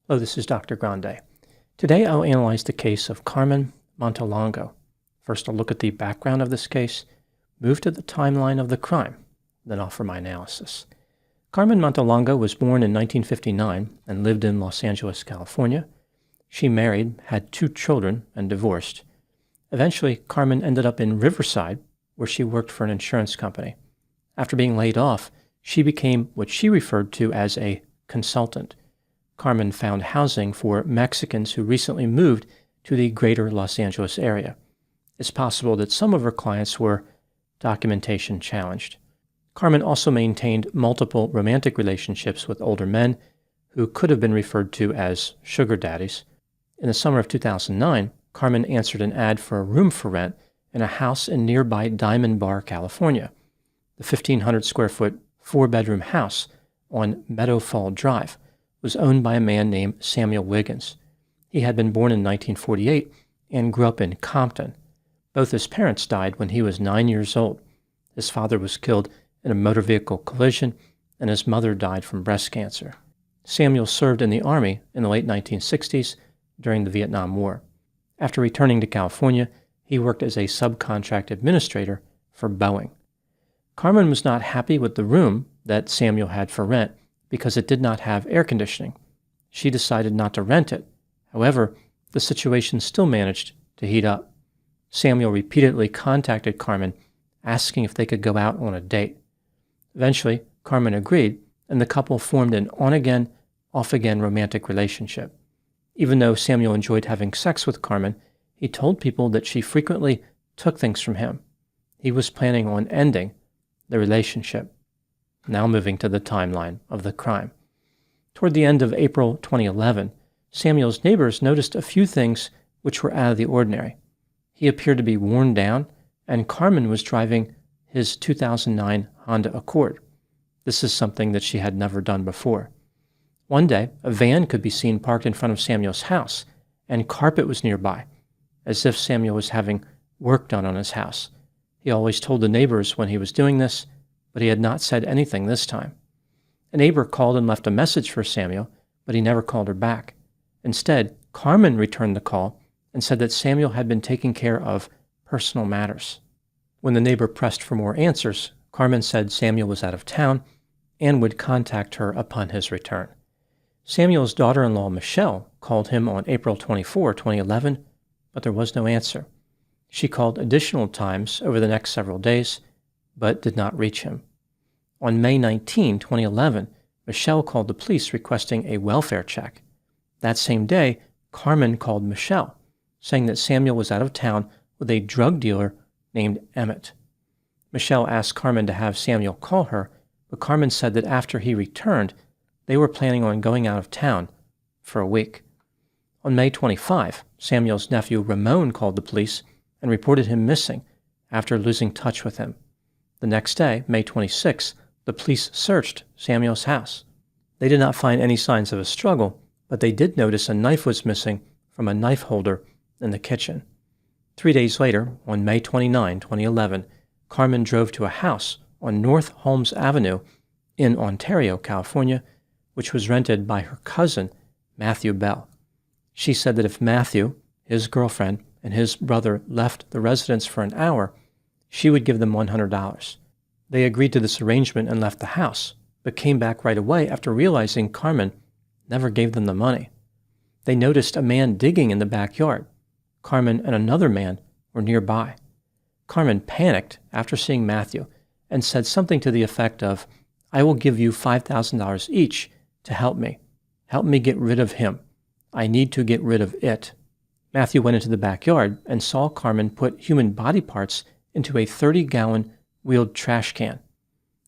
Hello, this is Dr. Grande. Today I'll analyze the case of Carmen Montelongo. First I'll look at the background of this case, move to the timeline of the crime, then offer my analysis. Carmen Montelongo was born in 1959 and lived in Los Angeles, California. She married, had 2 children, and divorced. Eventually, Carmen ended up in Riverside, where she worked for an insurance company. After being laid off, she became what she referred to as a consultant. Carmen found housing for Mexicans who recently moved to the greater Los Angeles area. It's possible that some of her clients were documentation challenged. Carmen also maintained multiple romantic relationships with older men who could have been referred to as sugar daddies. In the summer of 2009, Carmen answered an ad for a room for rent in a house in nearby Diamond Bar, California. The 1,500 square foot 4-bedroom house on Meadowfall Drive was owned by a man named Samuel Wiggins. He had been born in 1948 and grew up in Compton. Both his parents died when he was 9 years old. His father was killed in a motor vehicle collision, and his mother died from breast cancer. Samuel served in the Army in the late 1960s during the Vietnam War. After returning to California, he worked as a subcontract administrator for Boeing. Carmen was not happy with the room that Samuel had for rent because it did not have air conditioning. She decided not to rent it. However, the situation still managed to heat up. Samuel repeatedly contacted Carmen, asking if they could go out on a date. Eventually, Carmen agreed, and the couple formed an on-again, off-again romantic relationship. Even though Samuel enjoyed having sex with Carmen, he told people that she frequently took things from him. He was planning on ending the relationship. Now moving to the timeline of the crime. Toward the end of April 2011, Samuel's neighbors noticed a few things which were out of the ordinary. He appeared to be worn down, and Carmen was driving his 2009 Honda Accord. This is something that she had never done before. One day, a van could be seen parked in front of Samuel's house, and carpet was nearby, as if Samuel was having work done on his house. He always told the neighbors when he was doing this, but he had not said anything this time. A neighbor called and left a message for Samuel, but he never called her back. Instead, Carmen returned the call and said that Samuel had been taking care of personal matters. When the neighbor pressed for more answers, Carmen said Samuel was out of town and would contact her upon his return. Samuel's daughter-in-law, Michelle, called him on April 24, 2011, but there was no answer. She called additional times over the next several days, but did not reach him. On May 19, 2011, Michelle called the police requesting a welfare check. That same day, Carmen called Michelle, saying that Samuel was out of town with a drug dealer named Emmett. Michelle asked Carmen to have Samuel call her, but Carmen said that after he returned, they were planning on going out of town for a week. On May 25, Samuel's nephew Ramon called the police and reported him missing after losing touch with him. The next day, May 26, the police searched Samuel's house. They did not find any signs of a struggle, but they did notice a knife was missing from a knife holder in the kitchen. 3 days later, on May 29, 2011, Carmen drove to a house on North Holmes Avenue in Ontario, California, which was rented by her cousin, Matthew Bell. She said that if Matthew, his girlfriend, and his brother left the residence for an hour, she would give them $100. They agreed to this arrangement and left the house, but came back right away after realizing Carmen never gave them the money. They noticed a man digging in the backyard. Carmen and another man were nearby. Carmen panicked after seeing Matthew and said something to the effect of, "I will give you $5,000 each to help me. Help me get rid of him. I need to get rid of it." Matthew went into the backyard and saw Carmen put human body parts into a 30-gallon wheeled trash can.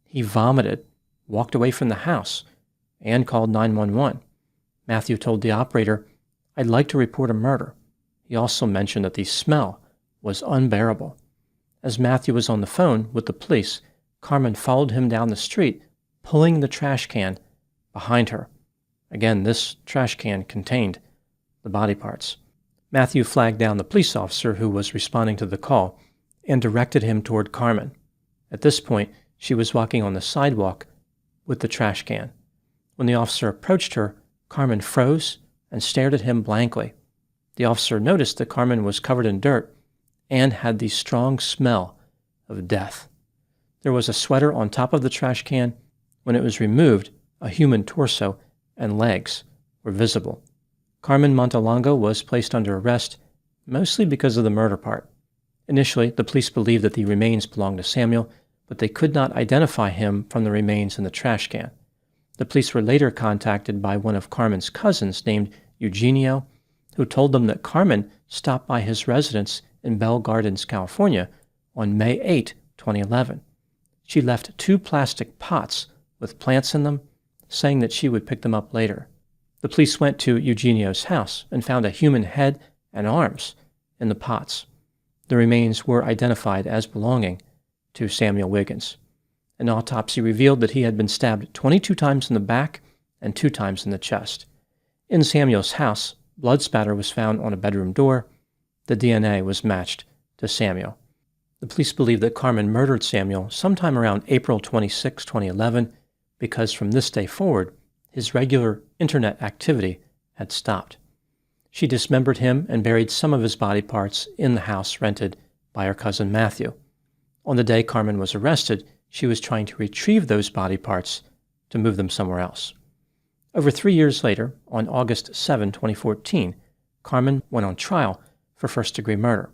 He vomited, walked away from the house, and called 911. Matthew told the operator, "I'd like to report a murder." He also mentioned that the smell was unbearable. As Matthew was on the phone with the police, Carmen followed him down the street, pulling the trash can behind her. Again, this trash can contained the body parts. Matthew flagged down the police officer who was responding to the call and directed him toward Carmen. At this point, she was walking on the sidewalk with the trash can. When the officer approached her, Carmen froze and stared at him blankly. The officer noticed that Carmen was covered in dirt and had the strong smell of death. There was a sweater on top of the trash can. When it was removed, a human torso and legs were visible. Carmen Montelongo was placed under arrest, mostly because of the murder part. Initially, the police believed that the remains belonged to Samuel, but they could not identify him from the remains in the trash can. The police were later contacted by one of Carmen's cousins named Eugenio, who told them that Carmen stopped by his residence in Bell Gardens, California on May 8, 2011. She left 2 plastic pots with plants in them, saying that she would pick them up later. The police went to Eugenio's house and found a human head and arms in the pots. The remains were identified as belonging to Samuel Wiggins. An autopsy revealed that he had been stabbed 22 times in the back and 2 times in the chest. In Samuel's house, blood spatter was found on a bedroom door. The DNA was matched to Samuel. The police believe that Carmen murdered Samuel sometime around April 26, 2011, because from this day forward, his regular internet activity had stopped. She dismembered him and buried some of his body parts in the house rented by her cousin Matthew. On the day Carmen was arrested, she was trying to retrieve those body parts to move them somewhere else. Over 3 years later, on August 7, 2014, Carmen went on trial for first-degree murder.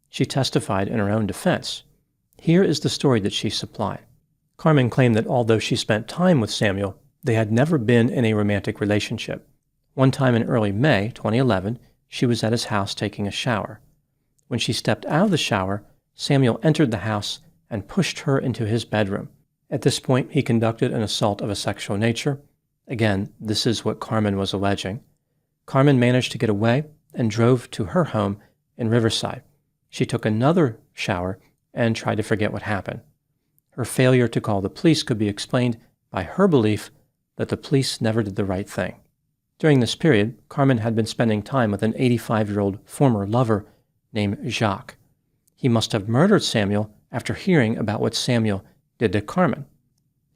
She testified in her own defense. Here is the story that she supplied. Carmen claimed that although she spent time with Samuel, they had never been in a romantic relationship. One time in early May 2011, she was at his house taking a shower. When she stepped out of the shower, Samuel entered the house and pushed her into his bedroom. At this point, he conducted an assault of a sexual nature. Again, this is what Carmen was alleging. Carmen managed to get away and drove to her home in Riverside. She took another shower and tried to forget what happened. Her failure to call the police could be explained by her belief that the police never did the right thing. During this period, Carmen had been spending time with an 85-year-old former lover named Jacques. He must have murdered Samuel after hearing about what Samuel did to Carmen.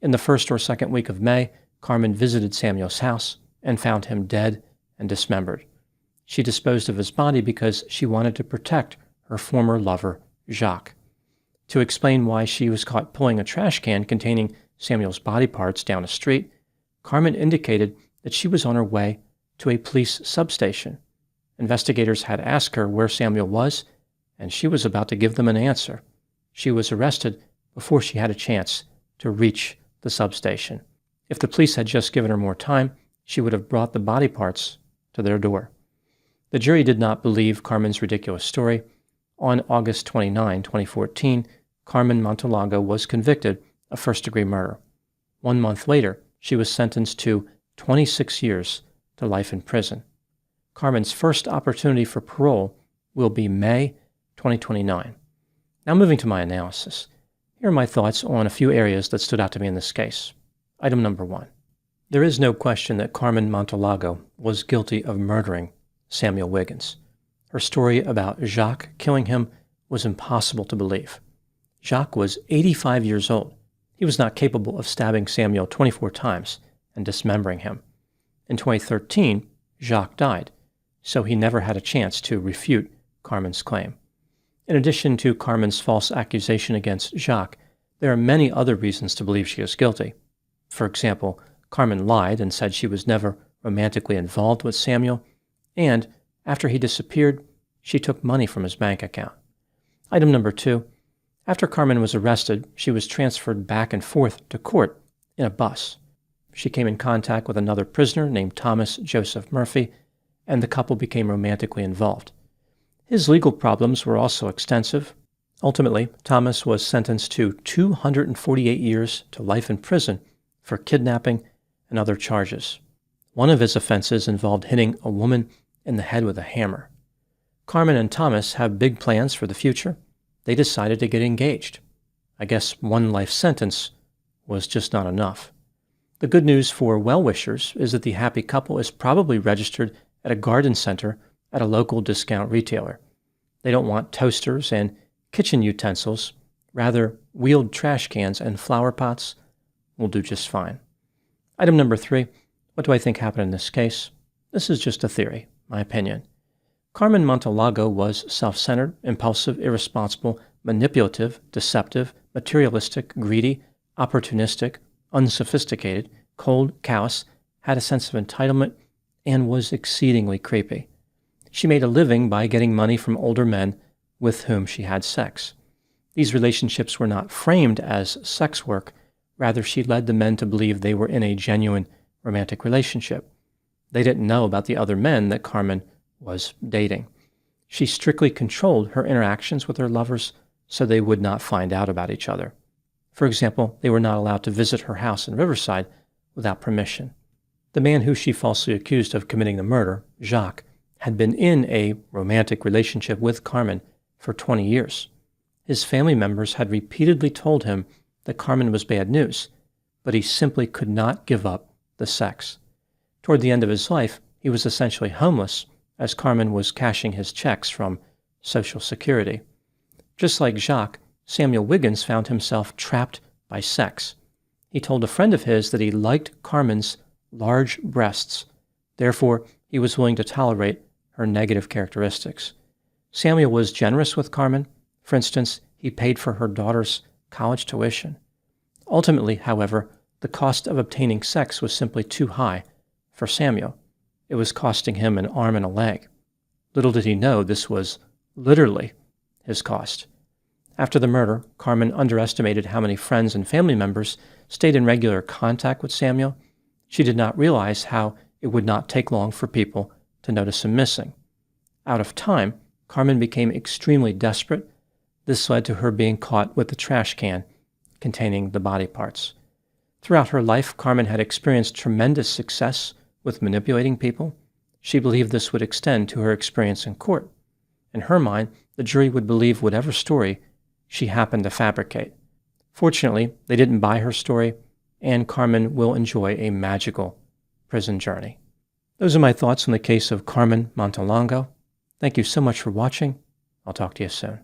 In the first or second week of May, Carmen visited Samuel's house and found him dead and dismembered. She disposed of his body because she wanted to protect her former lover, Jacques. To explain why she was caught pulling a trash can containing Samuel's body parts down a street, Carmen indicated that she was on her way to a police substation. Investigators had asked her where Samuel was, and she was about to give them an answer. She was arrested before she had a chance to reach the substation. If the police had just given her more time, she would have brought the body parts to their door. The jury did not believe Carmen's ridiculous story. On August 29, 2014, Carmen Montelongo was convicted of first-degree murder. 1 month later, she was sentenced to 26 years to life in prison. Carmen's first opportunity for parole will be May 2029. Now moving to my analysis. Here are my thoughts on a few areas that stood out to me in this case. Item number 1. There is no question that Carmen Montelongo was guilty of murdering Samuel Wiggins. Her story about Jacques killing him was impossible to believe. Jacques was 85 years old. He was not capable of stabbing Samuel 24 times and dismembering him. In 2013, Jacques died, so he never had a chance to refute Carmen's claim. In addition to Carmen's false accusation against Jacques, there are many other reasons to believe she is guilty. For example, Carmen lied and said she was never romantically involved with Samuel, and after he disappeared, she took money from his bank account. Item number 2. After Carmen was arrested, she was transferred back and forth to court in a bus. She came in contact with another prisoner named Thomas Joseph Murphy, and the couple became romantically involved. His legal problems were also extensive. Ultimately, Thomas was sentenced to 248 years to life in prison for kidnapping and other charges. One of his offenses involved hitting a woman in the head with a hammer. Carmen and Thomas have big plans for the future. They decided to get engaged. I guess 1 life sentence was just not enough. The good news for well-wishers is that the happy couple is probably registered at a garden center at a local discount retailer. They don't want toasters and kitchen utensils. Rather, wheeled trash cans and flower pots will do just fine. Item number 3, what do I think happened in this case? This is just a theory, my opinion. Carmen Montelongo was self-centered, impulsive, irresponsible, manipulative, deceptive, materialistic, greedy, opportunistic, unsophisticated, cold, callous, had a sense of entitlement, and was exceedingly creepy. She made a living by getting money from older men with whom she had sex. These relationships were not framed as sex work, rather she led the men to believe they were in a genuine romantic relationship. They didn't know about the other men that Carmen was dating. She strictly controlled her interactions with her lovers so they would not find out about each other. For example, they were not allowed to visit her house in Riverside without permission. The man who she falsely accused of committing the murder, Jacques, had been in a romantic relationship with Carmen for 20 years. His family members had repeatedly told him that Carmen was bad news, but he simply could not give up the sex. Toward the end of his life, he was essentially homeless as Carmen was cashing his checks from Social Security. Just like Jacques, Samuel Wiggins found himself trapped by sex. He told a friend of his that he liked Carmen's large breasts. Therefore, he was willing to tolerate her negative characteristics. Samuel was generous with Carmen. For instance, he paid for her daughter's college tuition. Ultimately, however, the cost of obtaining sex was simply too high for Samuel. It was costing him an arm and a leg. Little did he know this was literally his cost. After the murder, Carmen underestimated how many friends and family members stayed in regular contact with Samuel. She did not realize how it would not take long for people to notice him missing. Out of time, Carmen became extremely desperate. This led to her being caught with the trash can containing the body parts. Throughout her life, Carmen had experienced tremendous success with manipulating people. She believed this would extend to her experience in court. In her mind, the jury would believe whatever story she happened to fabricate. Fortunately, they didn't buy her story, and Carmen will enjoy a magical prison journey. Those are my thoughts on the case of Carmen Montelongo. Thank you so much for watching. I'll talk to you soon.